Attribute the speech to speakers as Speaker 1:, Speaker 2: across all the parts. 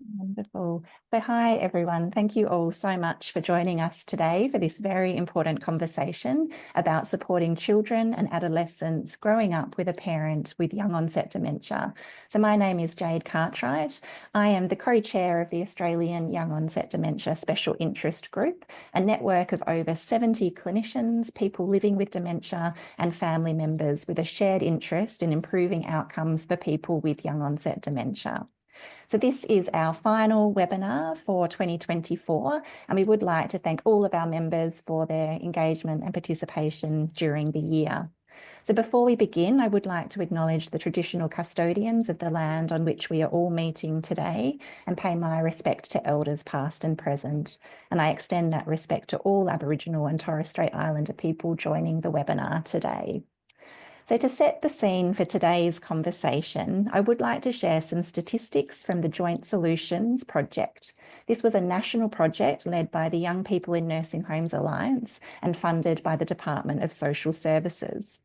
Speaker 1: Wonderful. So hi, everyone. Thank you all so much for joining us today for this very important conversation about supporting children and adolescents growing up with a parent with young onset dementia. So my name is Jade Cartwright. I am the co-chair of the Australian Young Onset Dementia Special Interest Group, a network of over 70 clinicians, people living with dementia and family members with a shared interest in improving outcomes for people with young onset dementia. So this is our final webinar for 2024, and we would like to thank all of our members for their engagement and participation during the year. So before we begin, I would like to acknowledge the traditional custodians of the land on which we are all meeting today and pay my respect to elders past and present. And I extend that respect to all Aboriginal and Torres Strait Islander people joining the webinar today. So to set the scene for today's conversation, I would like to share some statistics from the Joint Solutions project. This was a national project led by the Young People in Nursing Homes Alliance and funded by the Department of Social Services.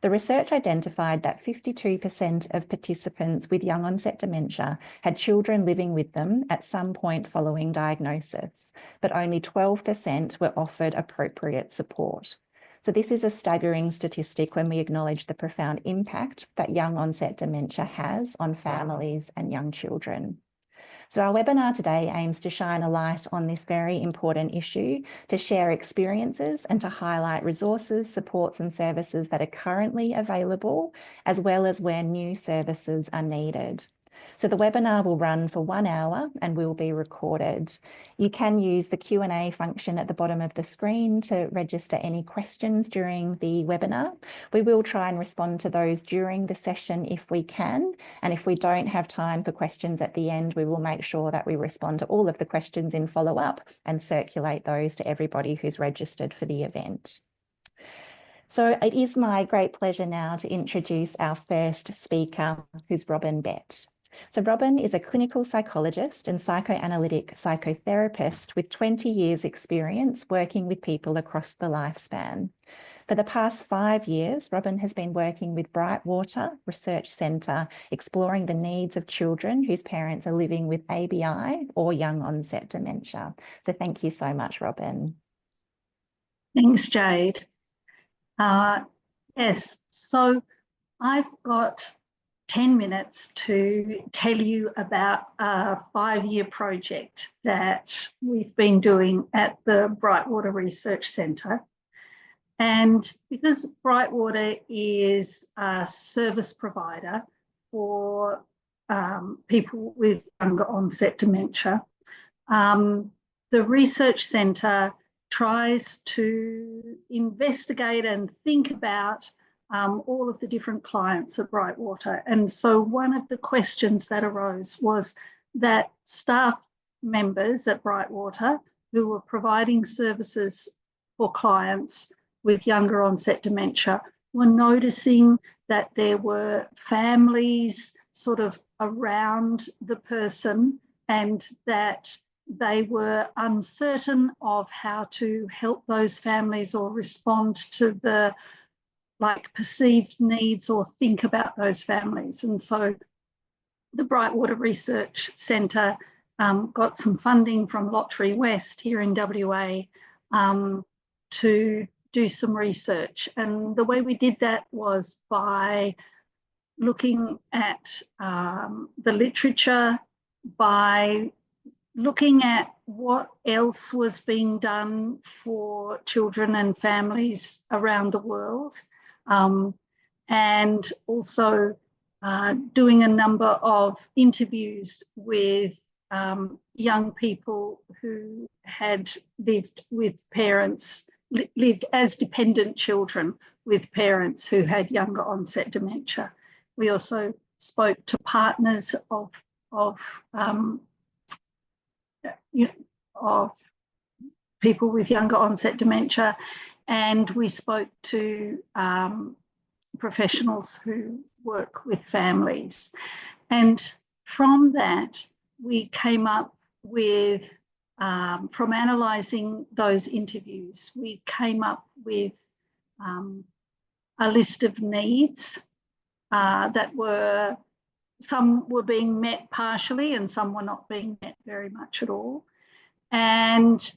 Speaker 1: The research identified that 52% of participants with young onset dementia had children living with them at some point following diagnosis, but only 12% were offered appropriate support. So this is a staggering statistic when we acknowledge the profound impact that young onset dementia has on families and young children. So our webinar today aims to shine a light on this very important issue, to share experiences and to highlight resources, supports and services that are currently available, as well as where new services are needed. So the webinar will run for 1 hour and will be recorded. You can use the Q&A function at the bottom of the screen to register any questions during the webinar. We will try and respond to those during the session if we can. And if we don't have time for questions at the end, we will make sure that we respond to all of the questions in follow-up and circulate those to everybody who's registered for the event. So it is my great pleasure now to introduce our first speaker, who's Robin Bett. So Robin is a clinical psychologist and psychoanalytic psychotherapist with 20 years experience working with people across the lifespan. For the past 5 years, Robin has been working with Brightwater Research Centre, exploring the needs of children whose parents are living with ABI or young onset dementia. So thank you so much, Robin.
Speaker 2: Thanks, Jade. Yes, so I've got 10 minutes to tell you about a 5-year project that we've been doing at the Brightwater Research Centre. And because Brightwater is a service provider for people with younger onset dementia, the Research Centre tries to investigate and think about all of the different clients at Brightwater. And so one of the questions that arose was that staff members at Brightwater who were providing services for clients with younger onset dementia were noticing that there were families sort of around the person and that they were uncertain of how to help those families or respond to the perceived needs or think about those families. And so the Brightwater Research Centre got some funding from Lottery West here in WA to do some research. And the way we did that was by looking at the literature, by looking at what else was being done for children and families around the world, and also doing a number of interviews with young people who had lived with parents, lived as dependent children with parents who had younger onset dementia. We also spoke to partners of people with younger onset dementia, and we spoke to professionals who work with families. And from that, we came up with, from analysing those interviews, we came up with a list of needs that were some were being met partially and some were not being met very much at all. And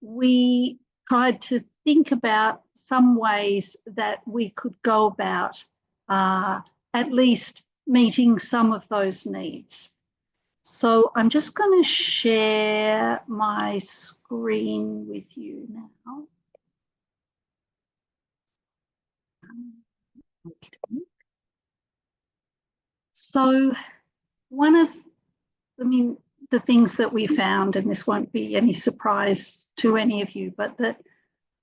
Speaker 2: we tried to think about some ways that we could go about at least meeting some of those needs. So I'm just going to share my screen with you now. Okay. So one of, the things that we found, and this won't be any surprise to any of you, but that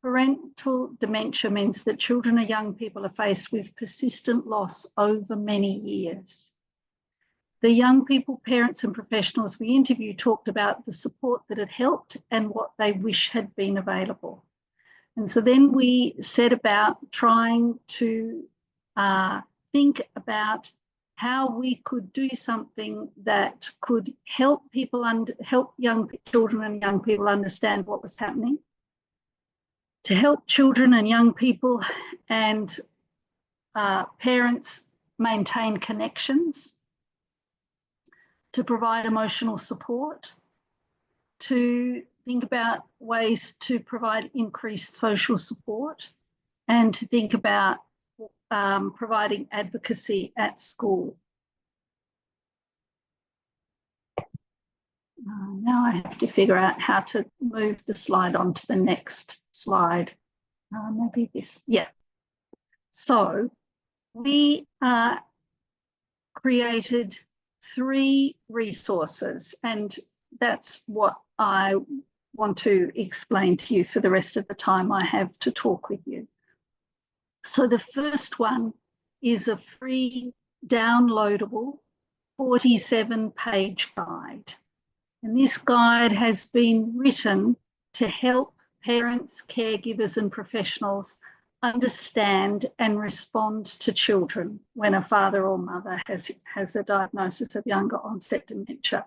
Speaker 2: parental dementia means that children or young people are faced with persistent loss over many years. The young people, parents and professionals we interviewed talked about the support that had helped and what they wish had been available. And so then we set about trying to think about how we could do something that could help young children and young people understand what was happening, to help children and young people and parents maintain connections, to provide emotional support, to think about ways to provide increased social support, and to think about providing advocacy at school. Now I have to figure out how to move the slide on to the next slide. Maybe this, yeah. So we created 3 resources, and that's what I want to explain to you for the rest of the time I have to talk with you. So the first one is a free downloadable 47-page guide. And this guide has been written to help parents, caregivers and professionals understand and respond to children when a father or mother has a diagnosis of younger onset dementia.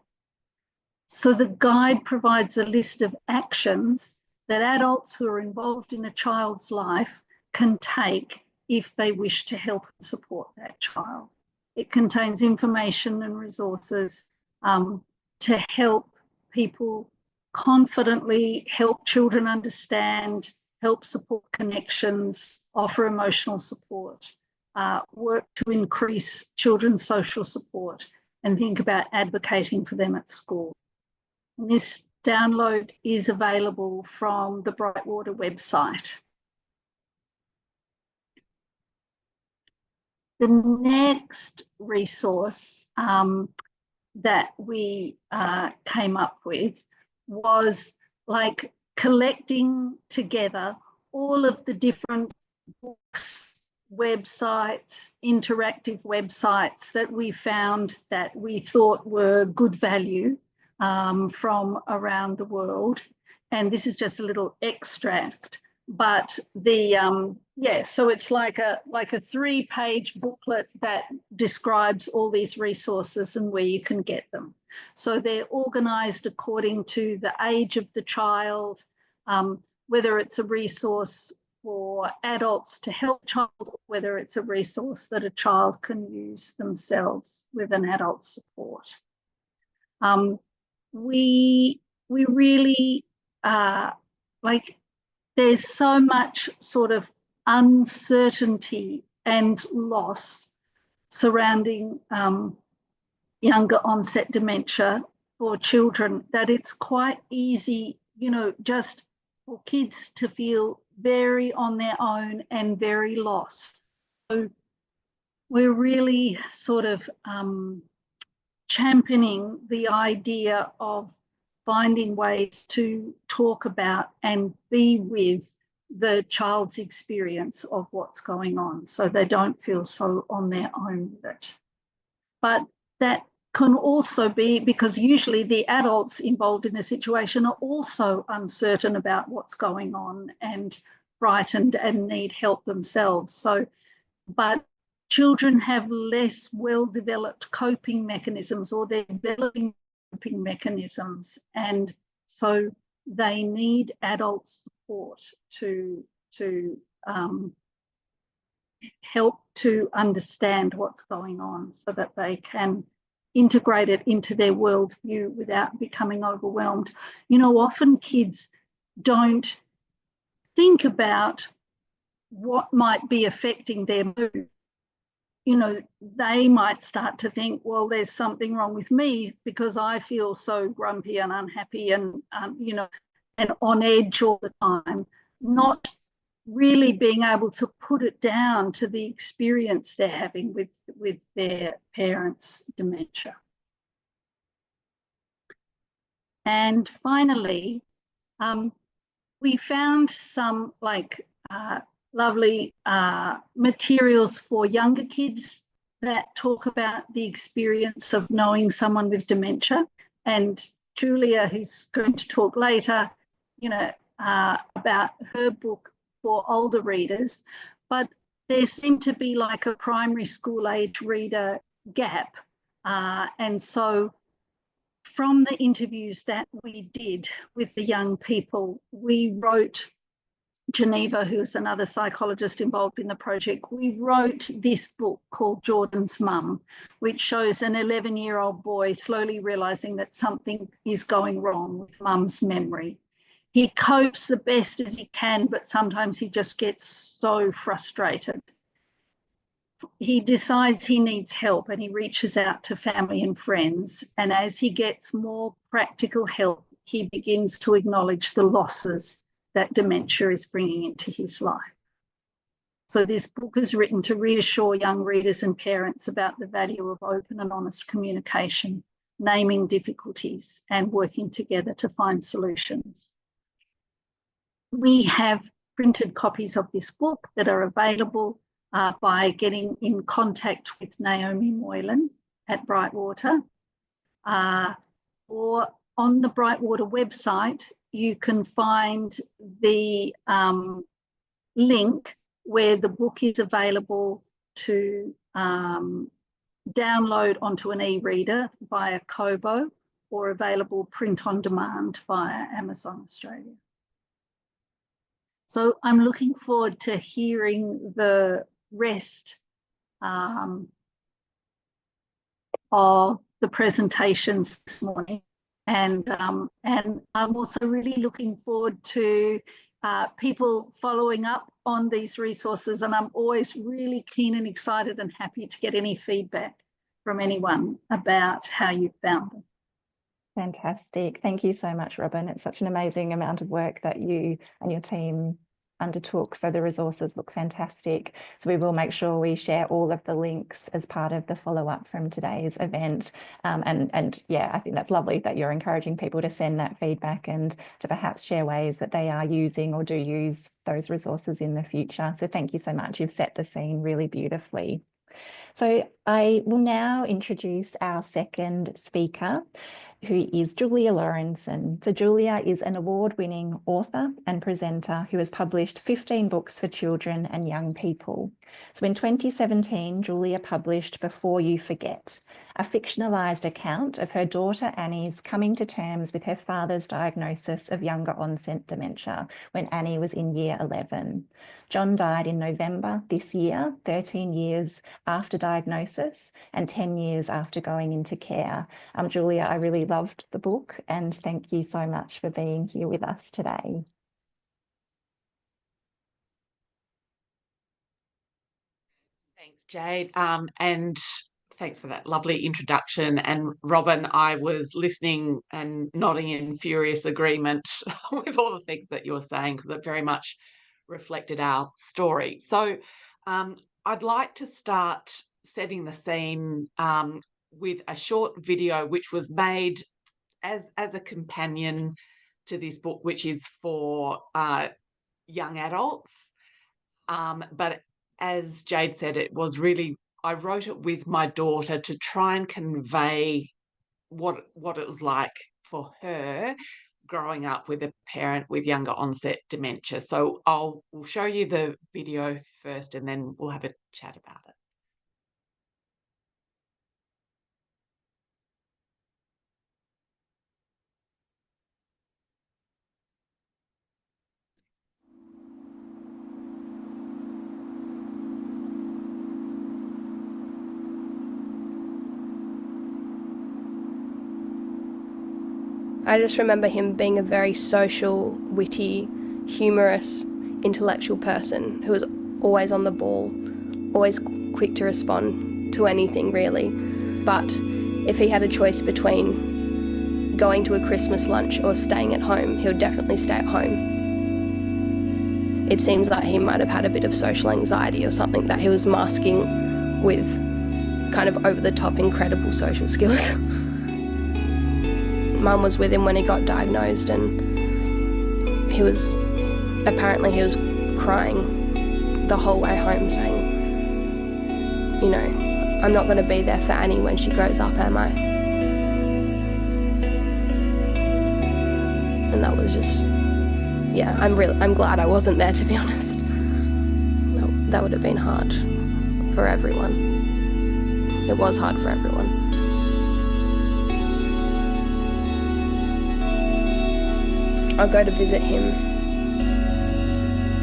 Speaker 2: So the guide provides a list of actions that adults who are involved in a child's life can take if they wish to help and support that child. It contains information and resources to help people confidently help children understand, help support connections, offer emotional support, work to increase children's social support, and think about advocating for them at school. And this download is available from the Brightwater website. The next resource that we came up with was like collecting together all of the different books, websites, interactive websites that we found that we thought were good value from around the world. And this is just a little extract, but the so it's like a 3-page booklet that describes all these resources and where you can get them. So they're organised according to the age of the child, whether it's a resource for adults to help child, whether it's a resource that a child can use themselves with an adult support. We really there's so much sort of uncertainty and loss surrounding younger onset dementia for children that it's quite easy, just for kids to feel very on their own and very lost. So we're really sort of championing the idea of finding ways to talk about and be with the child's experience of what's going on so they don't feel so on their own with it. But that can also be because usually the adults involved in the situation are also uncertain about what's going on and frightened and need help themselves. So, but children have less well-developed coping mechanisms, or they're developing coping mechanisms, and so they need adult support to help to understand what's going on so that they can integrate it into their worldview without becoming overwhelmed. Often kids don't think about what might be affecting their mood. They might start to think, well, there's something wrong with me because I feel so grumpy and unhappy and, and on edge all the time, not really being able to put it down to the experience they're having with their parents' dementia. And finally, we found some lovely materials for younger kids that talk about the experience of knowing someone with dementia. And Julia, who's going to talk later, about her book for older readers, but there seemed to be like a primary school age reader gap. And so from the interviews that we did with the young people, we wrote, Geneva, who's another psychologist involved in the project, we wrote this book called Jordan's Mum, which shows an 11-year-old boy slowly realising that something is going wrong with mum's memory. He copes the best as he can, but sometimes he just gets so frustrated. He decides he needs help and he reaches out to family and friends. And as he gets more practical help, he begins to acknowledge the losses that dementia is bringing into his life. So this book is written to reassure young readers and parents about the value of open and honest communication, naming difficulties and working together to find solutions. We have printed copies of this book that are available by getting in contact with Naomi Moylan at Brightwater, or on the Brightwater website, you can find the link where the book is available to download onto an e-reader via Kobo, or available print on demand via Amazon Australia. So I'm looking forward to hearing the rest of the presentations this morning. And I'm also really looking forward to people following up on these resources. And I'm always really keen and excited and happy to get any feedback from anyone about how you found them.
Speaker 1: Fantastic. Thank you so much, Robin. It's such an amazing amount of work that you and your team undertook. So the resources look fantastic. So we will make sure we share all of the links as part of the follow-up from today's event. And yeah, I think that's lovely that you're encouraging people to send that feedback and to perhaps share ways that they are using or do use those resources in the future. So thank you so much. You've set the scene really beautifully. So I will now introduce our second speaker, who is Julia Lawrenson. So Julia is an award-winning author and presenter who has published 15 books for children and young people. So in 2017, Julia published Before You Forget, a fictionalised account of her daughter Annie's coming to terms with her father's diagnosis of younger onset dementia when Annie was in year 11. John died in November this year, 13 years after diagnosis and 10 years after going into care. Julia, I really loved the book and thank you so much for being here with us today.
Speaker 3: Thanks, Jade. And thanks for that lovely introduction. And Robin, I was listening and nodding in furious agreement with all the things that you were saying, because it very much reflected our story. So I'd like to start setting the scene with a short video which was made as a companion to this book, which is for young adults. But as Jade said, it was really, I wrote it with my daughter to try and convey what it was like for her growing up with a parent with younger onset dementia. So we'll show you the video first and then we'll have a chat about it.
Speaker 4: I just remember him being a very social, witty, humorous, intellectual person who was always on the ball, always quick to respond to anything really. But if he had a choice between going to a Christmas lunch or staying at home, he would definitely stay at home. It seems that he might have had a bit of social anxiety or something that he was masking with kind of over-the-top incredible social skills. Mum was with him when he got diagnosed, and he was crying the whole way home saying, you know, I'm not going to be there for Annie when she grows up, am I? And that was just, yeah, I'm glad I wasn't there, to be honest. That would have been hard for everyone. It was hard for everyone. I'll go to visit him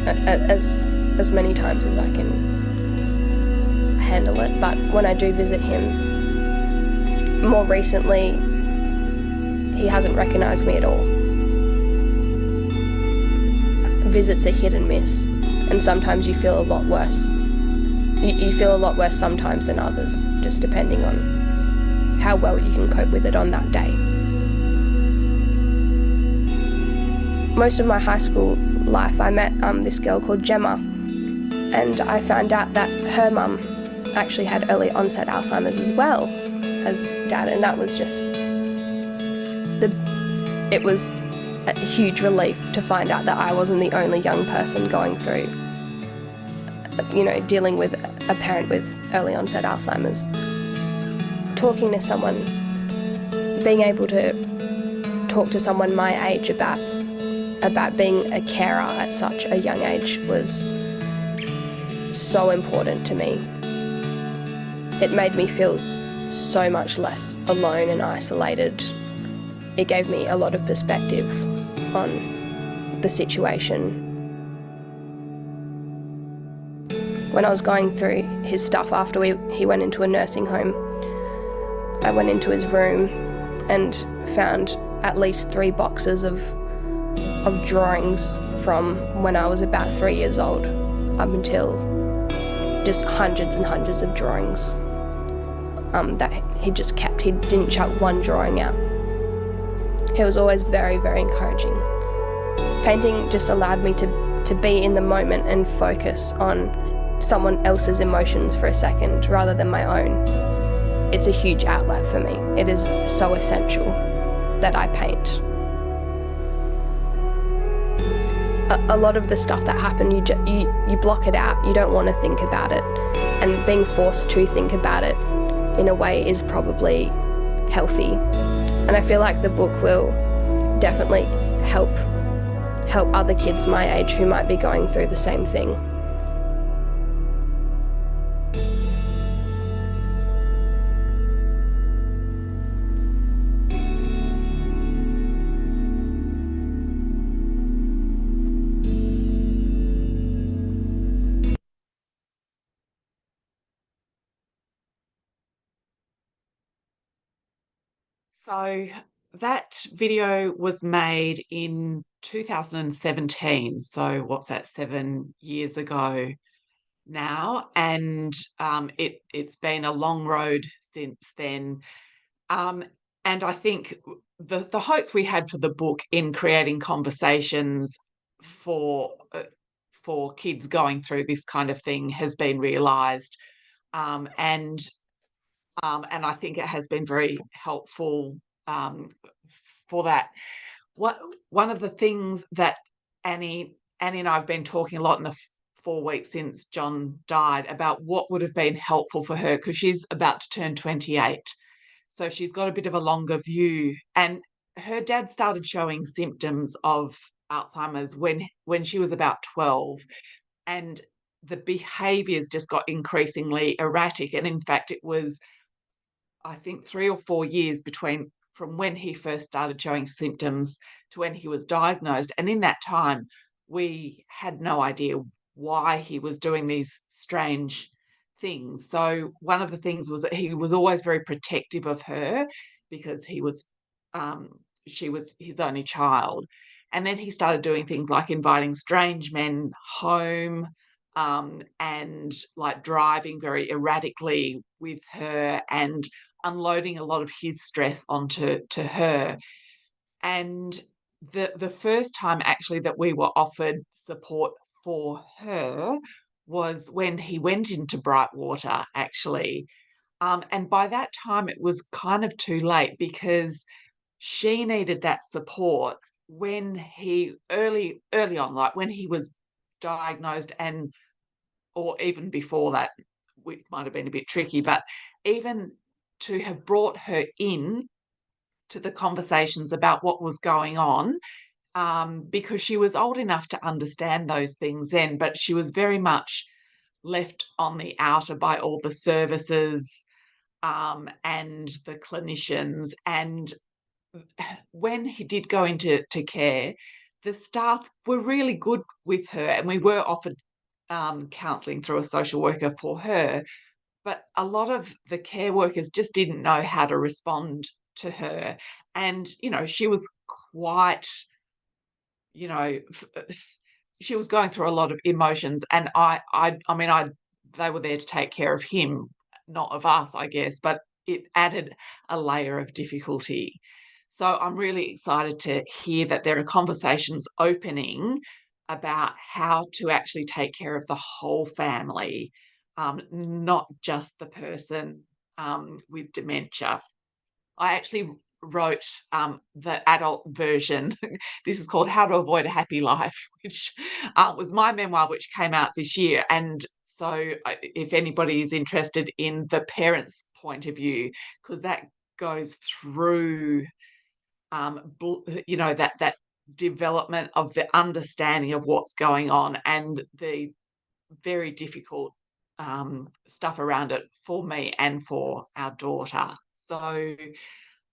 Speaker 4: as many times as I can handle it, but when I do visit him, more recently, he hasn't recognised me at all. Visits are hit and miss, and sometimes you feel a lot worse. You feel a lot worse sometimes than others, just depending on how well you can cope with it on that day. Most of my high school life, I met this girl called Gemma, and I found out that her mum actually had early onset Alzheimer's as well as Dad, and that was just it was a huge relief to find out that I wasn't the only young person going through, you know, dealing with a parent with early onset Alzheimer's. Talking to someone, being able to talk to someone my age about being a carer at such a young age was so important to me. It made me feel so much less alone and isolated. It gave me a lot of perspective on the situation. When I was going through his stuff after he went into a nursing home, I went into his room and found at least 3 boxes of drawings from when I was about 3 years old up until just hundreds and hundreds of drawings that he just kept. He didn't chuck one drawing out. He was always very, very encouraging. Painting just allowed me to be in the moment and focus on someone else's emotions for a second rather than my own. It's a huge outlet for me. It is so essential that I paint. A lot of the stuff that happened, you block it out. You don't want to think about it, and being forced to think about it in a way is probably healthy. And I feel like the book will definitely help other kids my age who might be going through the same thing.
Speaker 3: So that video was made in 2017. So what's that, 7 years ago now? And it's been a long road since then. And I think the hopes we had for the book in creating conversations for kids going through this kind of thing has been realised. And I think it has been very helpful for that. One of the things that Annie and I have been talking a lot in the 4 weeks since John died about what would have been helpful for her, because she's about to turn 28. So she's got a bit of a longer view. And her dad started showing symptoms of Alzheimer's when she was about 12. And the behaviours just got increasingly erratic. And in fact, it was, I think, 3 or 4 years from when he first started showing symptoms to when he was diagnosed. And in that time, we had no idea why he was doing these strange things. So one of the things was that he was always very protective of her, because he was she was his only child. And then he started doing things like inviting strange men home, and like driving very erratically with her and unloading a lot of his stress onto her. And the first time actually that we were offered support for her was when he went into Brightwater, actually. And by that time, it was kind of too late because she needed that support when he early on, like when he was diagnosed, and or even before that, which might have been a bit tricky, but even to have brought her in to the conversations about what was going on, because she was old enough to understand those things then, but she was very much left on the outer by all the services, and the clinicians. And when he did go into care, the staff were really good with her, and we were offered counselling through a social worker for her. But a lot of the care workers just didn't know how to respond to her. And, she was quite, she was going through a lot of emotions. And they were there to take care of him, not of us, I guess, but it added a layer of difficulty. So I'm really excited to hear that there are conversations opening about how to actually take care of the whole family, not just the person with dementia. I actually wrote the adult version. This is called How to Avoid a Happy Life, which was my memoir, which came out this year. And so if anybody is interested in the parents' point of view, because that goes through, that development of the understanding of what's going on and the very difficult stuff around it for me and for our daughter. So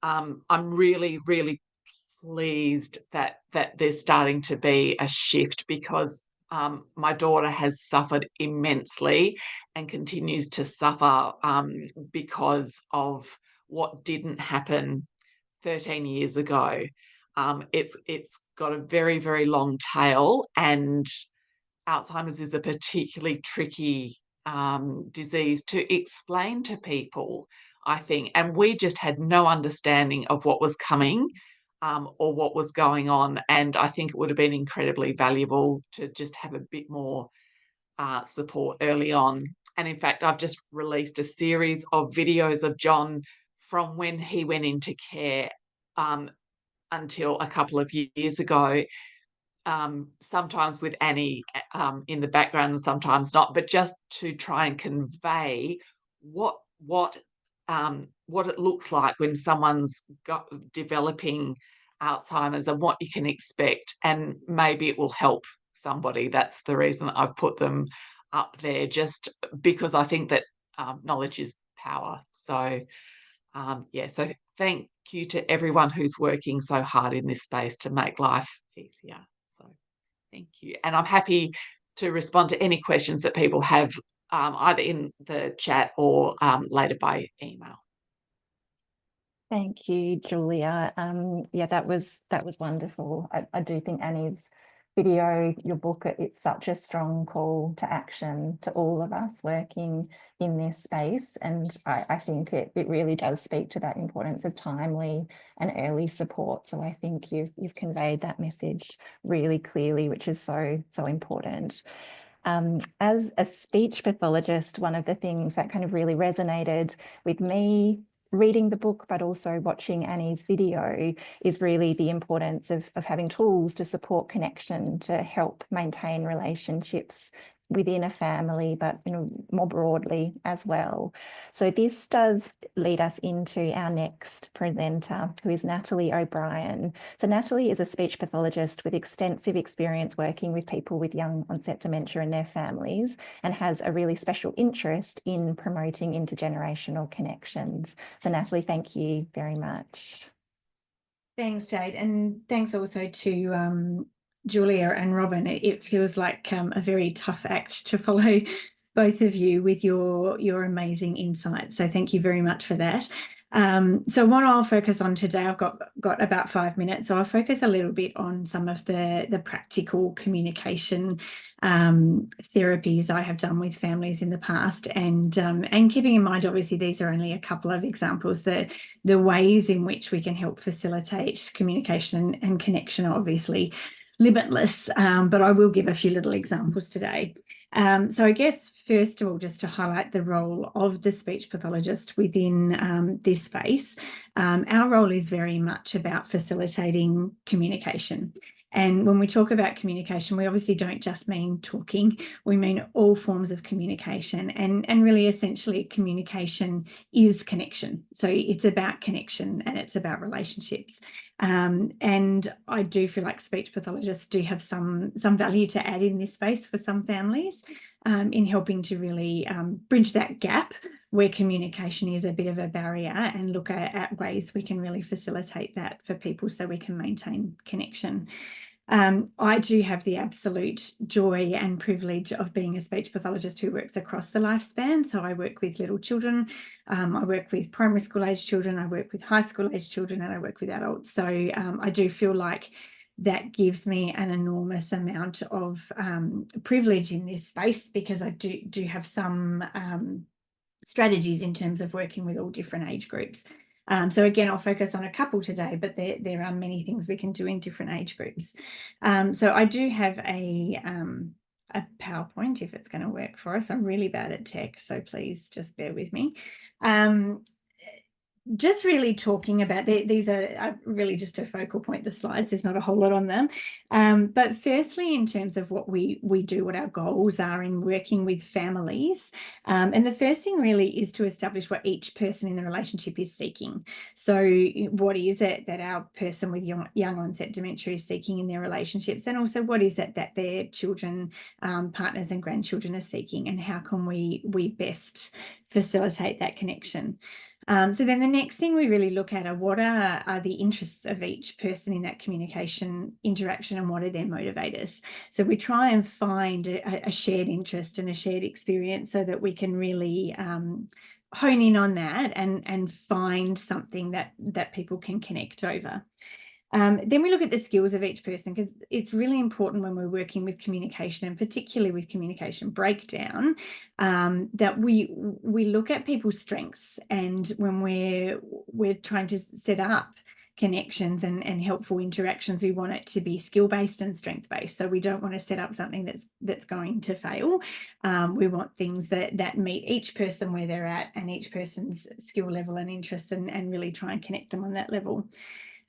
Speaker 3: I'm really, really pleased that there's starting to be a shift, because my daughter has suffered immensely and continues to suffer because of what didn't happen 13 years ago. It's got a very, very long tail, and Alzheimer's is a particularly tricky disease to explain to people, I think. And we just had no understanding of what was coming, or what was going on. And I think it would have been incredibly valuable to just have a bit more support early on. And in fact, I've just released a series of videos of John from when he went into care until a couple of years ago, sometimes with Annie in the background and sometimes not, but just to try and convey what it looks like when someone's developing Alzheimer's and what you can expect, and maybe it will help somebody. That's the reason that I've put them up there, just because I think that knowledge is power. So so thank you to everyone who's working so hard in this space to make life easier. So thank you. And I'm happy to respond to any questions that people have, either in the chat or later by email.
Speaker 1: Thank you, Julia. That was wonderful. I do think Annie's video, your book, it's such a strong call to action to all of us working in this space. And I think it really does speak to that importance of timely and early support. So I think you've conveyed that message really clearly, which is so important. As a speech pathologist, one of the things that kind of really resonated with me reading the book, but also watching Annie's video, is really the importance of having tools to support connection, to help maintain relationships within a family, but more broadly as well. So this does lead us into our next presenter, who is Natalie O'Brien. So Natalie is a speech pathologist with extensive experience working with people with young onset dementia and their families, and has a really special interest in promoting intergenerational connections. So Natalie, thank you very much.
Speaker 5: Thanks, Jade, and thanks also to Julia and Robin. It feels like a very tough act to follow both of you with your amazing insights. So thank you very much for that. So what I'll focus on today, I've got about 5 minutes, so I'll focus a little bit on some of the practical communication therapies I have done with families in the past, and keeping in mind, obviously, these are only a couple of examples. The ways in which we can help facilitate communication and connection are obviously limitless, but I will give a few little examples today. So I guess, first of all, just to highlight the role of the speech pathologist within this space, our role is very much about facilitating communication. And when we talk about communication, we obviously don't just mean talking, we mean all forms of communication. And really, essentially, communication is connection. So it's about connection and it's about relationships. And I do feel like speech pathologists do have some value to add in this space for some families, in helping to really bridge that gap where communication is a bit of a barrier, and look at ways we can really facilitate that for people so we can maintain connection. I do have the absolute joy and privilege of being a speech pathologist who works across the lifespan. So I work with little children, I work with primary school age children, I work with high school age children, and I work with adults. So I do feel like that gives me an enormous amount of privilege in this space, because I do have some strategies in terms of working with all different age groups. So again, I'll focus on a couple today, but there are many things we can do in different age groups. So I do have a PowerPoint, if it's going to work for us. I'm really bad at tech, so please just bear with me. Just really talking about, these are really just a focal point, the slides, there's not a whole lot on them. But firstly, in terms of what we do, what our goals are in working with families, and the first thing really is to establish what each person in the relationship is seeking. So what is it that our person with young onset dementia is seeking in their relationships, and also what is it that their children, partners and grandchildren are seeking, and how can we best facilitate that connection. So then the next thing we really look at are what are the interests of each person in that communication interaction, and what are their motivators. So we try and find a shared interest and a shared experience so that we can really hone in on that and find something that people can connect over. Then we look at the skills of each person, because it's really important when we're working with communication, and particularly with communication breakdown, that we look at people's strengths. And when we're trying to set up connections and helpful interactions, we want it to be skill-based and strength-based. So we don't want to set up something that's going to fail. We want things that meet each person where they're at, and each person's skill level and interests, and really try and connect them on that level.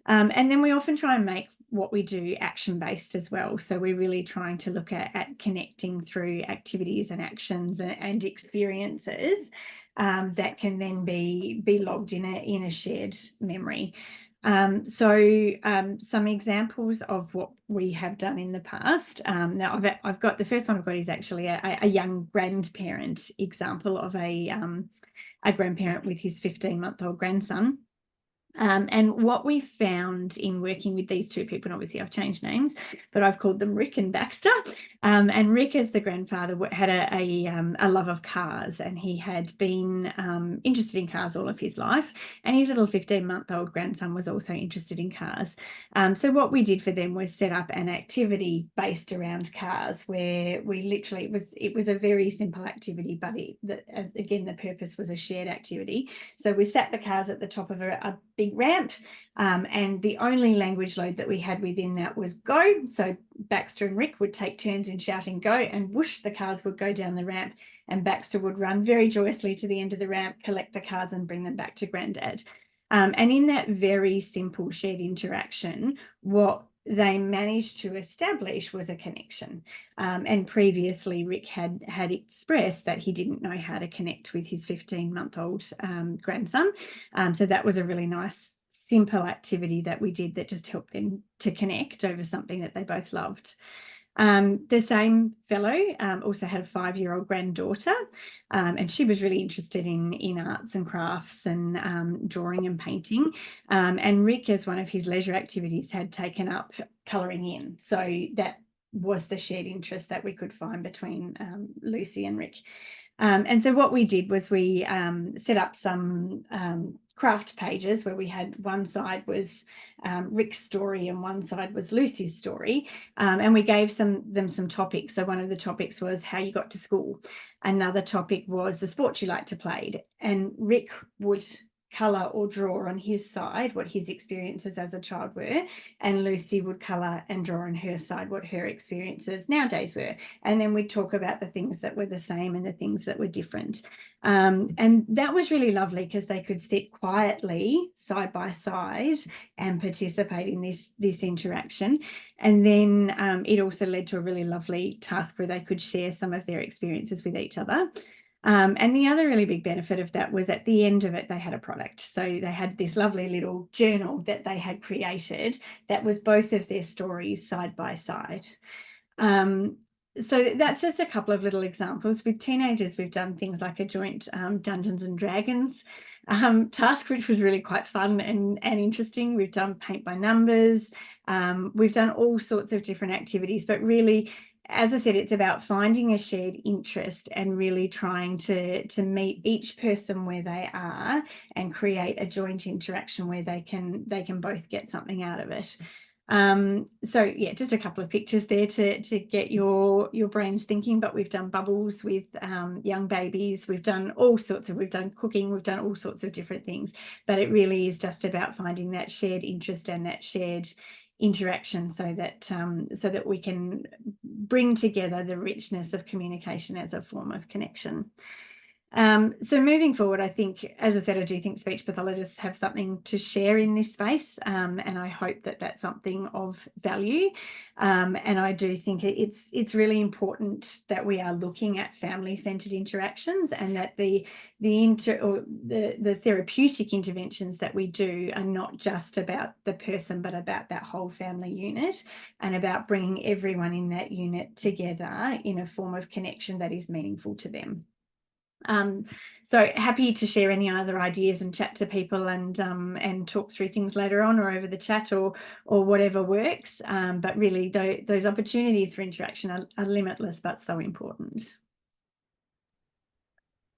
Speaker 5: And then we often try and make what we do action-based as well. So we're really trying to look at connecting through activities and actions and experiences that can then be logged in a shared memory. Some examples of what we have done in the past. Now I've got, the first one I've got is actually a young grandparent example of a grandparent with his 15-month-old grandson. And what we found in working with these two people, and obviously I've changed names, but I've called them Rick and Baxter. And Rick, as the grandfather, had a love of cars, and he had been interested in cars all of his life. And his little 15-month-old grandson was also interested in cars. So what we did for them was set up an activity based around cars, where we literally, it was a very simple activity, but again, the purpose was a shared activity. So we sat the cars at the top of a big ramp, and the only language load that we had within that was go. So Baxter and Rick would take turns in shouting go, and whoosh, the cars would go down the ramp, and Baxter would run very joyously to the end of the ramp, collect the cars and bring them back to Granddad. And in that very simple shared interaction, what they managed to establish was a connection. And previously Rick had expressed that he didn't know how to connect with his 15-month-old grandson. So that was a really nice, simple activity that we did that just helped them to connect over something that they both loved. The same fellow also had a 5-year-old granddaughter, and she was really interested in arts and crafts and drawing and painting. And Rick, as one of his leisure activities, had taken up colouring in. So that was the shared interest that we could find between Lucy and Rick. And so what we did was we set up some craft pages where we had one side was Rick's story and one side was Lucy's story, and we gave them some topics. So one of the topics was how you got to school. Another topic was the sports you like to play, and Rick would colour or draw on his side what his experiences as a child were, and Lucy would colour and draw on her side what her experiences nowadays were. And then we'd talk about the things that were the same and the things that were different. And that was really lovely because they could sit quietly side by side and participate in this interaction. And then it also led to a really lovely task where they could share some of their experiences with each other. And the other really big benefit of that was at the end of it, they had a product. So they had this lovely little journal that they had created that was both of their stories side by side. So that's just a couple of little examples. With teenagers, we've done things like a joint Dungeons and Dragons task, which was really quite fun and interesting. We've done paint by numbers. We've done all sorts of different activities, but really, as I said, it's about finding a shared interest and really trying to meet each person where they are and create a joint interaction where they can both get something out of it. So yeah, just a couple of pictures there to get your brains thinking. But we've done bubbles with young babies. We've done cooking. We've done all sorts of different things. But it really is just about finding that shared interest and that shared interaction so that we can bring together the richness of communication as a form of connection. So moving forward, I think, as I said, I do think speech pathologists have something to share in this space, and I hope that that's something of value. And I do think it's really important that we are looking at family-centred interactions, and that the therapeutic interventions that we do are not just about the person, but about that whole family unit, and about bringing everyone in that unit together in a form of connection that is meaningful to them. So happy to share any other ideas and chat to people and talk through things later on or over the chat or whatever works. But really, those opportunities for interaction are limitless, but so important.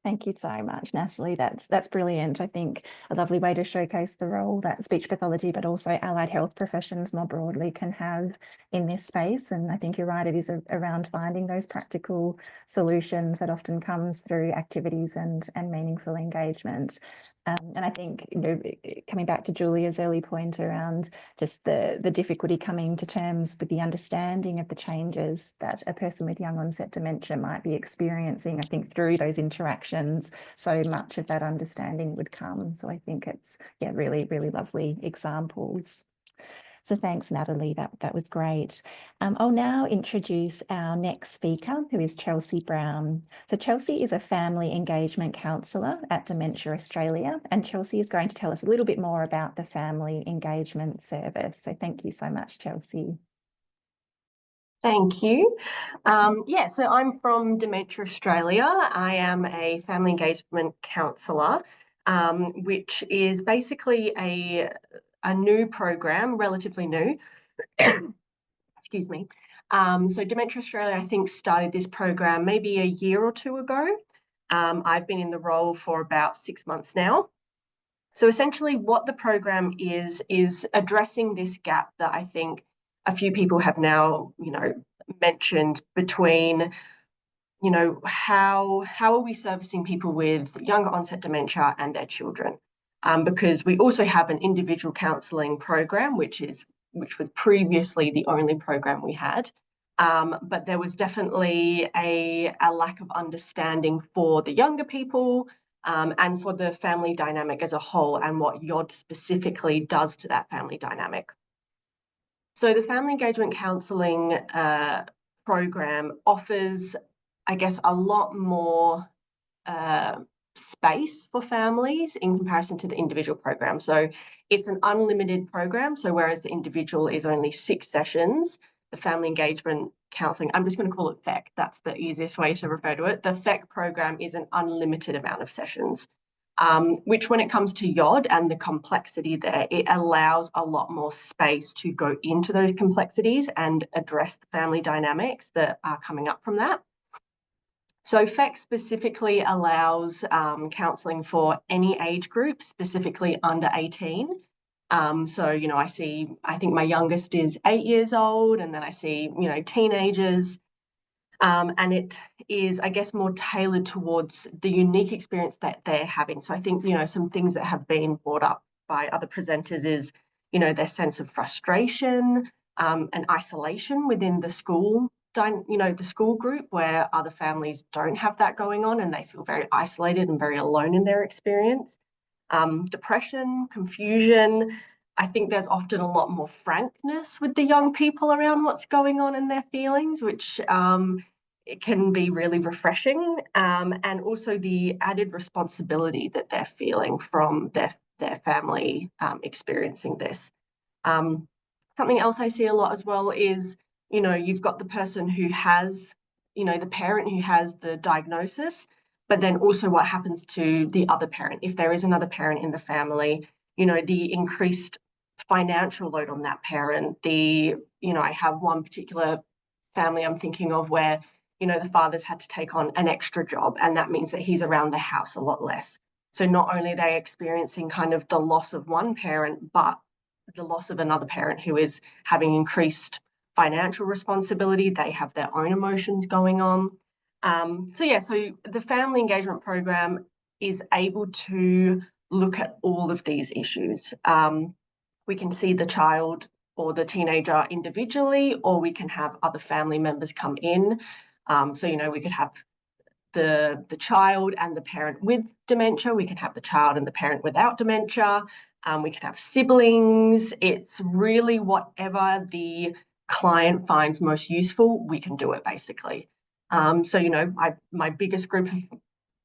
Speaker 1: Thank you so much, Natalie. That's brilliant. I think a lovely way to showcase the role that speech pathology, but also allied health professions more broadly can have in this space. And I think you're right, it is around finding those practical solutions that often comes through activities and meaningful engagement. And I think, coming back to Julia's early point around just the difficulty coming to terms with the understanding of the changes that a person with young onset dementia might be experiencing, I think through those interactions, so much of that understanding would come. So I think it's, really, really lovely examples. So thanks, Natalie, that was great. I'll now introduce our next speaker, who is Chelsea Brown. So Chelsea is a family engagement counsellor at Dementia Australia, and Chelsea is going to tell us a little bit more about the family engagement service. So thank you so much, Chelsea.
Speaker 6: Thank you. So I'm from Dementia Australia. I am a family engagement counsellor, which is basically a new program, relatively new. Excuse me. So Dementia Australia, I think, started this program maybe a year or two ago. I've been in the role for about 6 months now. So essentially what the program is addressing this gap that I think a few people have now, mentioned between, how are we servicing people with younger onset dementia and their children? Because we also have an individual counselling program, which was previously the only program we had. But there was definitely a lack of understanding for the younger people and for the family dynamic as a whole, and what YOD specifically does to that family dynamic. So the family engagement counselling program offers, I guess, a lot more space for families in comparison to the individual program. So it's an unlimited program. So whereas the individual is only 6 sessions, the family engagement counselling, I'm just going to call it FEC, that's the easiest way to refer to it. The FEC program is an unlimited amount of sessions, which when it comes to YOD and the complexity there, it allows a lot more space to go into those complexities and address the family dynamics that are coming up from that. So FEC specifically allows counselling for any age group, specifically under 18. So, you know, I think my youngest is 8 years old, and then I see, you know, teenagers. And it is, I guess, more tailored towards the unique experience that they're having. So I think, you know, some things that have been brought up by other presenters is, you know, their sense of frustration and isolation within the school, you know, the school group, where other families don't have that going on and they feel very isolated and very alone in their experience. Depression, confusion. I think there's often a lot more frankness with the young people around what's going on in their feelings, which it can be really refreshing. And also the added responsibility that they're feeling from their family experiencing this. Something else I see a lot as well is, you know, you've got the person who has, you know, the parent who has the diagnosis, but then also what happens to the other parent. If there is another parent in the family, you know, the increased financial load on that parent, you know, I have one particular family I'm thinking of where, you know, the father's had to take on an extra job, and that means that he's around the house a lot less. So not only are they experiencing kind of the loss of one parent, but the loss of another parent who is having increased financial responsibility. They have their own emotions going on. So the family engagement program is able to look at all of these issues. We can see the child or the teenager individually, or we can have other family members come in. So, you know, we could have the child and the parent with dementia. We can have the child and the parent without dementia. We can have siblings. It's really whatever the client finds most useful, we can do it basically. So, you know, my biggest group of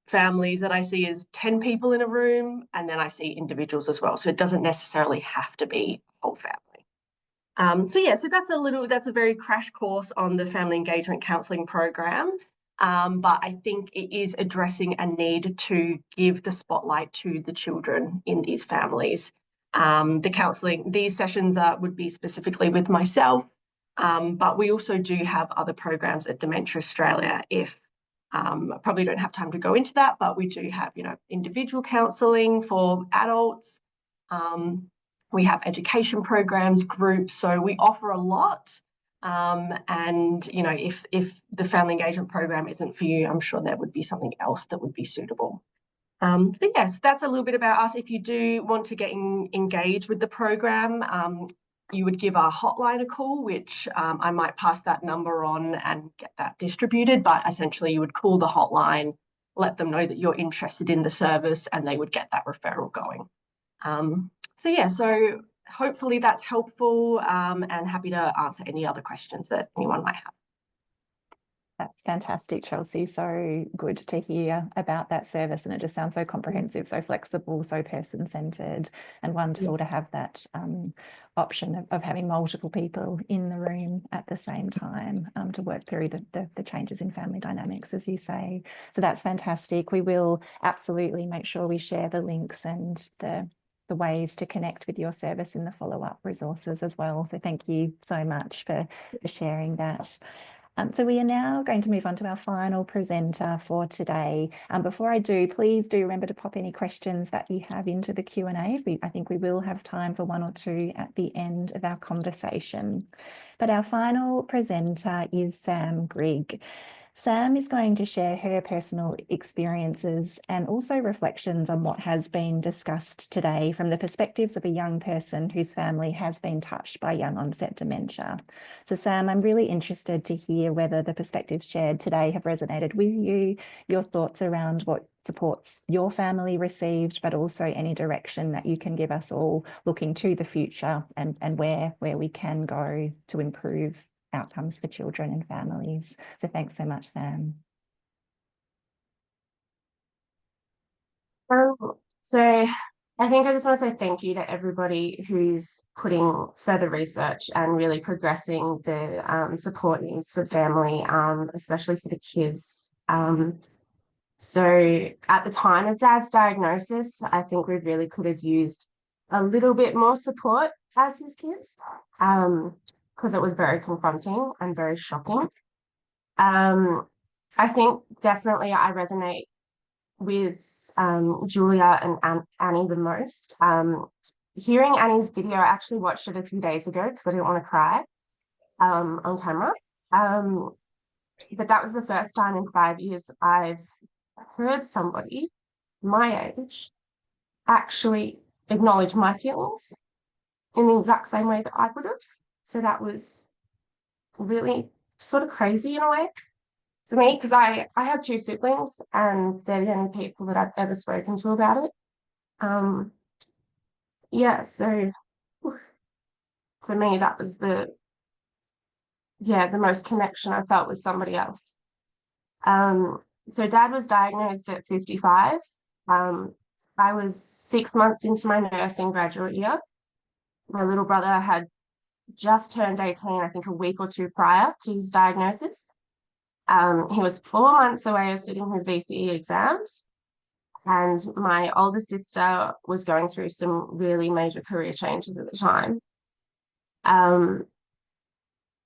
Speaker 6: families that I see is 10 people in a room, and then I see individuals as well. So it doesn't necessarily have to be a whole family. So that's a very crash course on the family engagement counselling program. But I think it is addressing a need to give the spotlight to the children in these families. The counselling, these sessions would be specifically with myself, but we also do have other programs at Dementia Australia. I probably don't have time to go into that, but we do have, you know, individual counselling for adults. We have education programs, groups, so we offer a lot. And, you know, if the family engagement program isn't for you, I'm sure there would be something else that would be suitable. So yes, that's a little bit about us. If you do want to get engaged with the program, you would give our hotline a call, which I might pass that number on and get that distributed. But essentially, you would call the hotline, let them know that you're interested in the service, and they would get that referral going. So hopefully that's helpful, and happy to answer any other questions that anyone might have.
Speaker 1: That's fantastic, Chelsea. So good to hear about that service, and it just sounds so comprehensive, so flexible, so person-centred, and wonderful to have that option of having multiple people in the room at the same time to work through the changes in family dynamics, as you say. So that's fantastic. We will absolutely make sure we share the links and the ways to connect with your service in the follow-up resources as well. So thank you so much for sharing that. So we are now going to move on to our final presenter for today. Before I do, please do remember to pop any questions that you have into the Q&As. I think we will have time for one or two at the end of our conversation. But our final presenter is Sam Grigg. Sam is going to share her personal experiences and also reflections on what has been discussed today from the perspectives of a young person whose family has been touched by young onset dementia. So Sam, I'm really interested to hear whether the perspectives shared today have resonated with you, your thoughts around what supports your family received, but also any direction that you can give us all looking to the future and where we can go to improve outcomes for children and families. So thanks so much, Sam.
Speaker 7: So I think I just want to say thank you to everybody who's putting further research and really progressing the support needs for family, especially for the kids. So at the time of Dad's diagnosis, I think we really could have used a little bit more support as his kids, because it was very confronting and very shocking. I think definitely I resonate with Julia and Annie the most. Hearing Annie's video, I actually watched it a few days ago because I didn't want to cry on camera. But that was the first time in 5 years I've heard somebody my age actually acknowledge my feelings in the exact same way that I would have. So that was really sort of crazy in a way for me, because I have 2 siblings and they're the only people that I've ever spoken to about it. Yeah, so for me, that was the most connection I felt with somebody else. So Dad was diagnosed at 55. I was 6 months into my nursing graduate year. My little brother had just turned 18, I think a week or 2 prior to his diagnosis. He was 4 months away of sitting his VCE exams. And my older sister was going through some really major career changes at the time.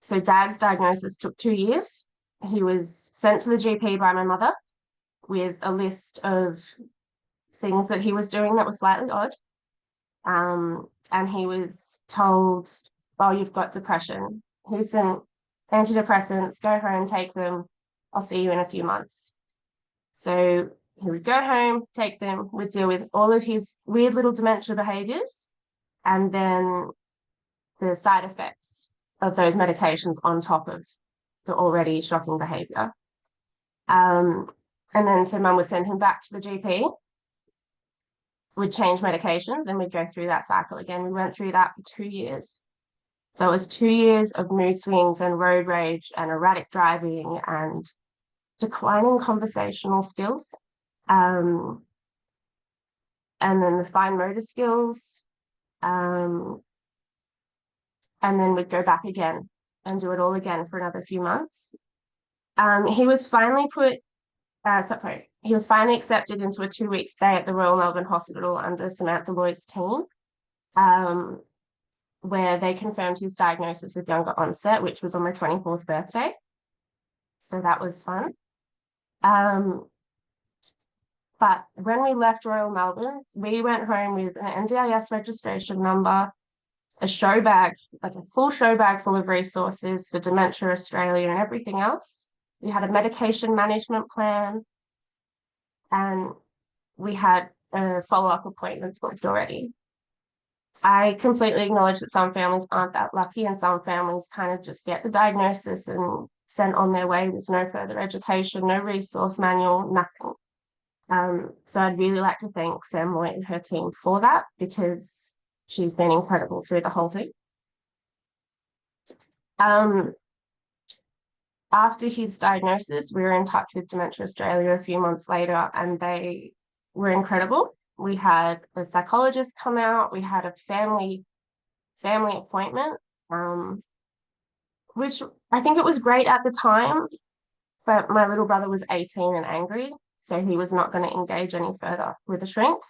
Speaker 7: So Dad's diagnosis took 2 years. He was sent to the GP by my mother with a list of things that he was doing that was slightly odd. And he was told, oh, you've got depression. Here's some antidepressants, go home, take them. I'll see you in a few months. So he would go home, take them, would deal with all of his weird little dementia behaviors, and then the side effects of those medications on top of the already shocking behavior. And then so Mum would send him back to the GP, would change medications, and we'd go through that cycle again. We went through that for 2 years. So it was 2 years of mood swings and road rage and erratic driving and declining conversational skills. And then the fine motor skills. And then we'd go back again and do it all again for another few months. He was finally he was finally accepted into a 2-week stay at the Royal Melbourne Hospital under Samantha Loy's team, where they confirmed his diagnosis with younger onset, which was on my 24th birthday. So that was fun. But when we left Royal Melbourne, we went home with an NDIS registration number, a show bag, like a full show bag full of resources for Dementia Australia and everything else. We had a medication management plan, and we had a follow-up appointment booked already. I completely acknowledge that some families aren't that lucky, and some families kind of just get the diagnosis and sent on their way with no further education, no resource manual, nothing. So I'd really like to thank Sam Loy and her team for that, because she's been incredible through the whole thing. After his diagnosis, we were in touch with Dementia Australia a few months later, and they were incredible. We had a psychologist come out, we had a family appointment, which I think it was great at the time, but my little brother was 18 and angry, so he was not going to engage any further with the shrink.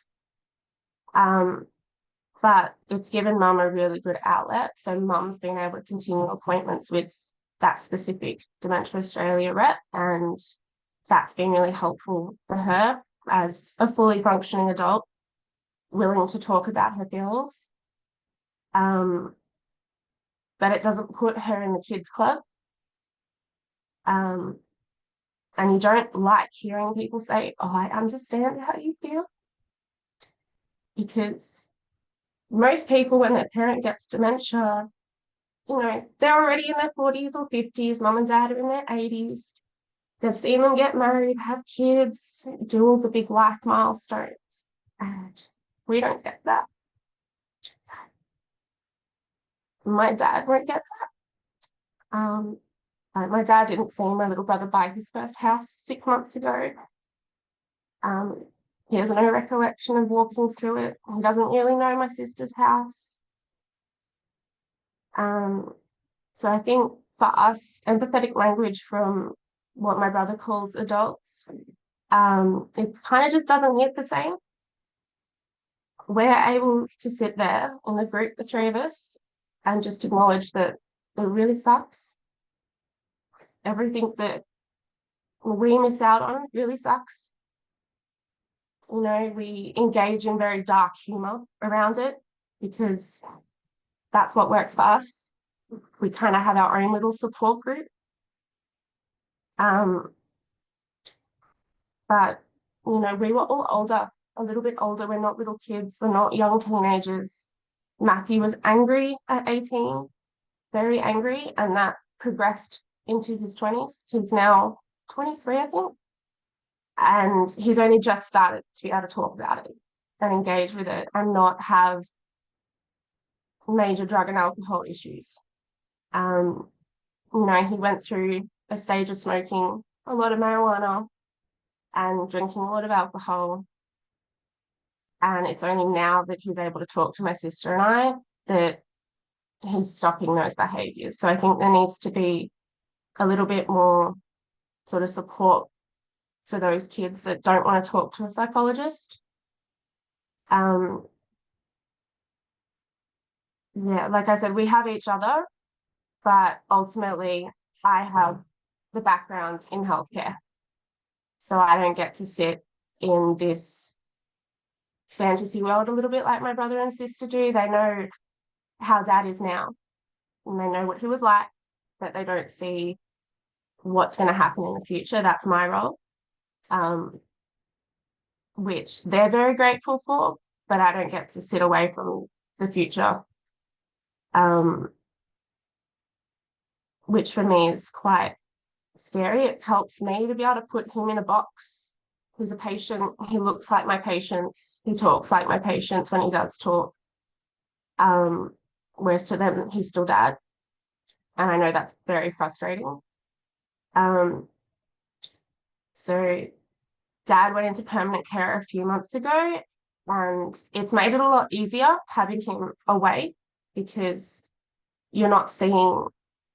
Speaker 7: But it's given Mum a really good outlet, so Mum's been able to continue appointments with that specific Dementia Australia rep, and that's been really helpful for her as a fully functioning adult, willing to talk about her feelings. But it doesn't put her in the kids club. And you don't like hearing people say, oh, I understand how you feel. Because most people, when their parent gets dementia, you know, they're already in their 40s or 50s, Mum and Dad are in their 80s. They've seen them get married, have kids, do all the big life milestones. And we don't get that. My dad won't get that. My dad didn't see my little brother buy his first house 6 months ago. He has no recollection of walking through it. He doesn't really know my sister's house. So I think for us, empathetic language from what my brother calls adults, it kind of just doesn't hit the same. We're able to sit there in the group, the 3 of us, and just acknowledge that it really sucks. Everything that we miss out on really sucks. You know, we engage in very dark humor around it because that's what works for us. We kind of have our own little support group. But, you know, we were all older, a little bit older. We're not little kids. We're not young teenagers. Matthew was angry at 18, very angry, and that progressed into his 20s. He's now 23, I think. And he's only just started to be able to talk about it and engage with it and not have major drug and alcohol issues. You know, he went through a stage of smoking a lot of marijuana and drinking a lot of alcohol. And it's only now that he's able to talk to my sister and I that he's stopping those behaviours. So I think there needs to be a little bit more sort of support for those kids that don't want to talk to a psychologist. Yeah, like I said, we have each other, but ultimately I have the background in healthcare. So I don't get to sit in this fantasy world a little bit like my brother and sister do. They know how dad is now and they know what he was like, but they don't see what's going to happen in the future. That's my role, which they're very grateful for, but I don't get to sit away from the future, which for me is quite scary. It helps me to be able to put him in a box. He's a patient. He looks like my patients. He talks like my patients when he does talk. Whereas to them, he's still dad. And I know that's very frustrating. So dad went into permanent care a few months ago, and it's made it a lot easier having him away because you're not seeing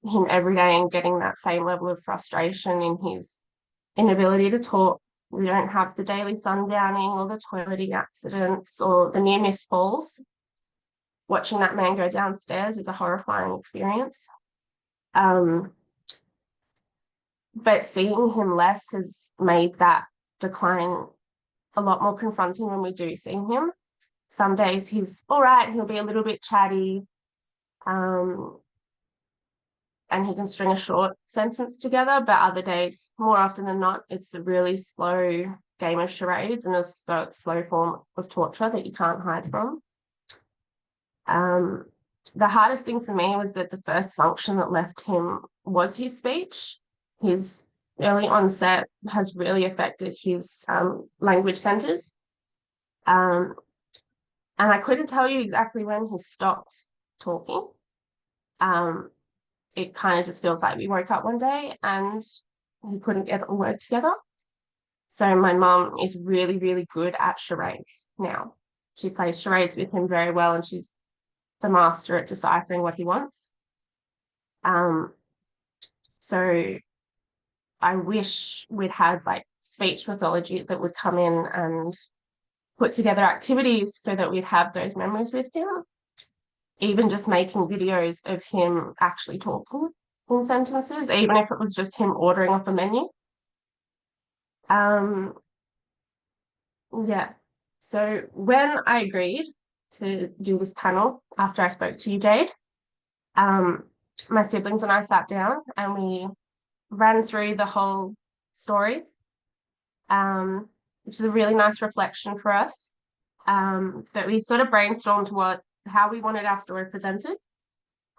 Speaker 7: him every day and getting that same level of frustration in his inability to talk. We don't have the daily sundowning or the toileting accidents or the near miss falls. Watching that man go downstairs is a horrifying experience. But seeing him less has made that decline a lot more confronting when we do see him. Some days he's all right, he'll be a little bit chatty, and he can string a short sentence together, but other days, more often than not, it's a really slow game of charades and a slow form of torture that you can't hide from. The hardest thing for me was that the first function that left him was his speech. His early onset has really affected his language centres. And I couldn't tell you exactly when he stopped talking. It kind of just feels like we woke up one day and he couldn't get a word together. So my mum is really, really good at charades now. She plays charades with him very well, and she's the master at deciphering what he wants. So I wish we'd had like speech pathology that would come in and put together activities so that we'd have those memories with him. Even just making videos of him actually talking in sentences, even if it was just him ordering off a menu. Yeah. So when I agreed to do this panel after I spoke to you, Jade, my siblings and I sat down and we ran through the whole story, which is a really nice reflection for us. But we sort of brainstormed how we wanted our story presented,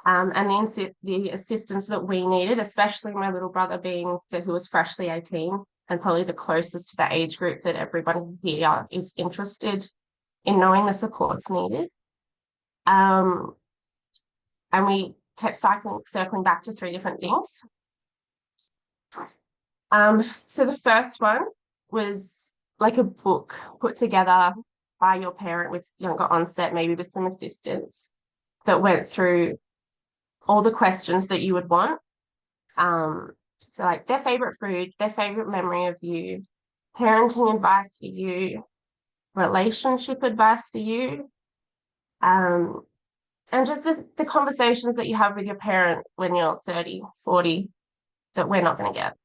Speaker 7: and the assistance that we needed, especially my little brother who was freshly 18 and probably the closest to the age group that everybody here is interested in knowing the supports needed. And we kept circling back to 3 different things. So the first one was like a book put together by your parent with younger onset, maybe with some assistance, that went through all the questions that you would want. So like their favorite food, their favorite memory of you, parenting advice for you, relationship advice for you, and just the conversations that you have with your parent when you're 30, 40 that we're not going to get.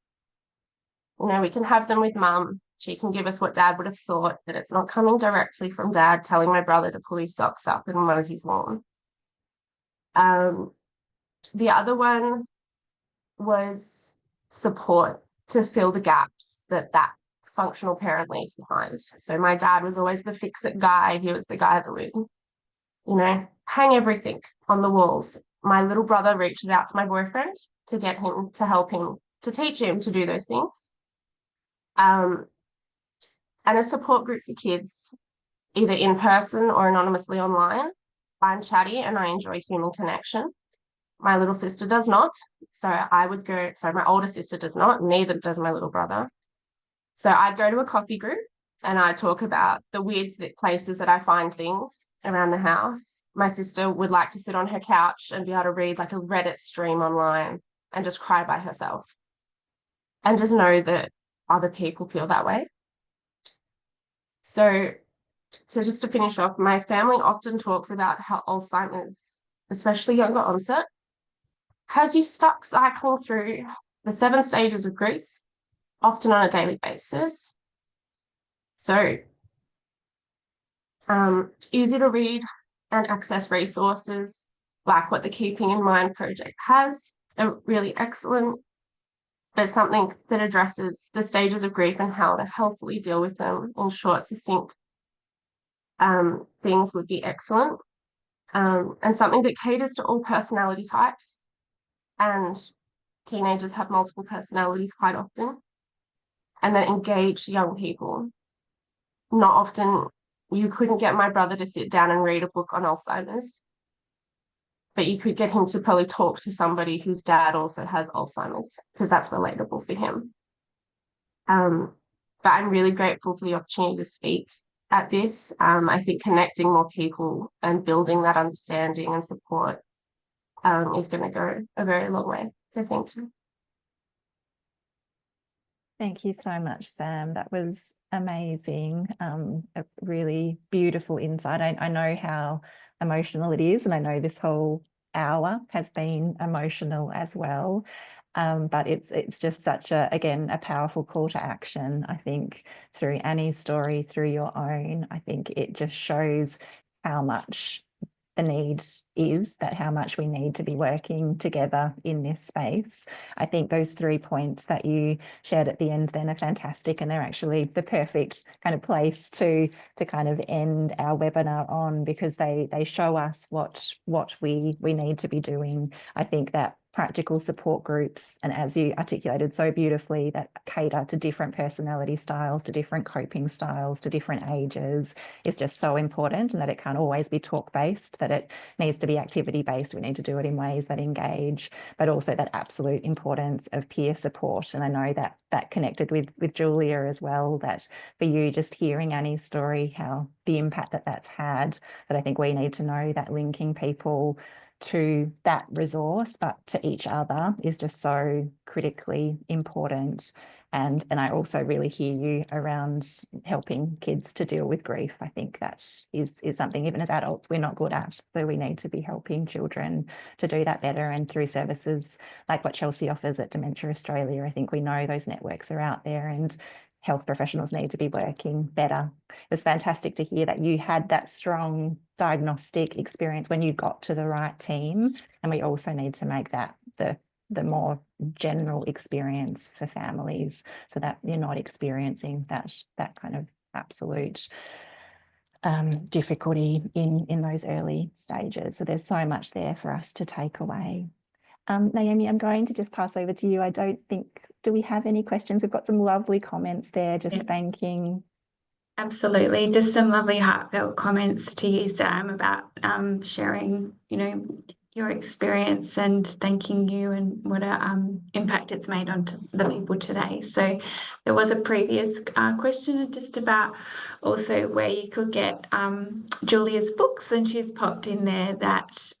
Speaker 7: You know, we can have them with mum. She can give us what dad would have thought, but it's not coming directly from dad telling my brother to pull his socks up and mow his lawn. The other one was support to fill the gaps that functional parent leaves behind. So my dad was always the fix-it guy. He was the guy that would, you know, hang everything on the walls. My little brother reaches out to my boyfriend to get him to help him, to teach him to do those things. And a support group for kids, either in person or anonymously online. I'm chatty and I enjoy human connection. My little sister does not. So my older sister does not, neither does my little brother. So I'd go to a coffee group and I'd talk about the weird places that I find things around the house. My sister would like to sit on her couch and be able to read like a Reddit stream online and just cry by herself. And just know that other people feel that way. So just to finish off, my family often talks about how Alzheimer's, especially younger onset, has you stuck cycling through the 7 stages of grief, often on a daily basis. So easy to read and access resources like what the Keeping in Mind project has are really excellent. But something that addresses the stages of grief and how to healthily deal with them in short, succinct things would be excellent. And something that caters to all personality types. And teenagers have multiple personalities quite often. And then engage young people. Not often, you couldn't get my brother to sit down and read a book on Alzheimer's, but you could get him to probably talk to somebody whose dad also has Alzheimer's, because that's relatable for him. But I'm really grateful for the opportunity to speak at this. I think connecting more people and building that understanding and support is going to go a very long way. So thank you.
Speaker 1: Thank you so much, Sam. That was amazing. A really beautiful insight. I know how emotional it is, and I know this whole hour has been emotional as well. But it's just such a powerful call to action. I think through Annie's story, through your own, I think it just shows how much the need is, that how much we need to be working together in this space. I think those 3 points that you shared at the end then are fantastic, and they're actually the perfect kind of place to kind of end our webinar on, because they show us what we need to be doing. I think that practical support groups, and as you articulated so beautifully, that cater to different personality styles, to different coping styles, to different ages, is just so important, and that it can't always be talk-based, that it needs to be activity-based. We need to do it in ways that engage, but also that absolute importance of peer support. And I know that connected with Julia as well, that for you, just hearing Annie's story, how the impact that's had, that I think we need to know that linking people to that resource, but to each other, is just so critically important. And I also really hear you around helping kids to deal with grief. I think that is something even as adults we're not good at, so we need to be helping children to do that better. And through services like what Chelsea offers at Dementia Australia, I think we know those networks are out there, and health professionals need to be working better. It was fantastic to hear that you had that strong diagnostic experience when you got to the right team, and we also need to make that the more general experience for families, so that you're not experiencing that kind of absolute difficulty in those early stages. So there's so much there for us to take away. Naomi, I'm going to just pass over to you. I don't think, do we have any questions? We've got some lovely comments there, just thanking.
Speaker 8: Absolutely. Just some lovely heartfelt comments to you, Sam, about sharing, your experience and thanking you and what a impact it's made on the people today. So there was a previous question just about also where you could get Julia's books, and she's popped in there that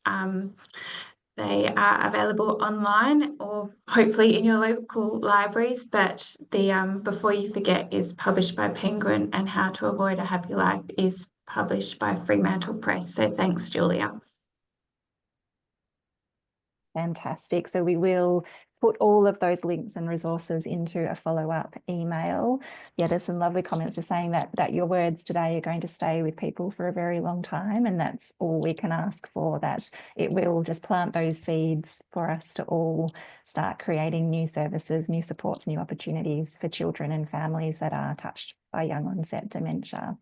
Speaker 8: they are available online or hopefully in your local libraries, but the Before You Forget is published by Penguin, and How to Avoid a Happy Life is published by Fremantle Press. So thanks, Julia.
Speaker 1: Fantastic. So we will put all of those links and resources into a follow-up email. Yeah, there's some lovely comments for saying that your words today are going to stay with people for a very long time, and that's all we can ask for, that it will just plant those seeds for us to all start creating new services, new supports, new opportunities for children and families that are touched by young onset dementia.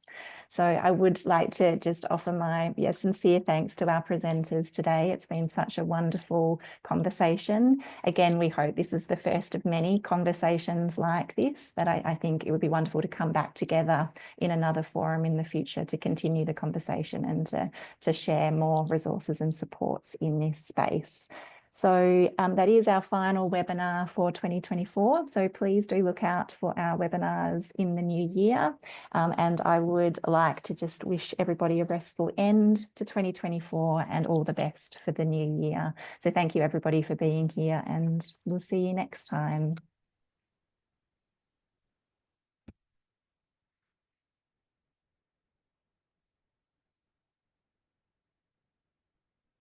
Speaker 1: So I would like to just offer my sincere thanks to our presenters today. It's been such a wonderful conversation. Again, we hope this is the first of many conversations like this, that I think it would be wonderful to come back together in another forum in the future to continue the conversation and to share more resources and supports in this space. So that is our final webinar for 2024. So please do look out for our webinars in the new year. And I would like to just wish everybody a restful end to 2024 and all the best for the new year. So thank you everybody for being here, and we'll see you next time.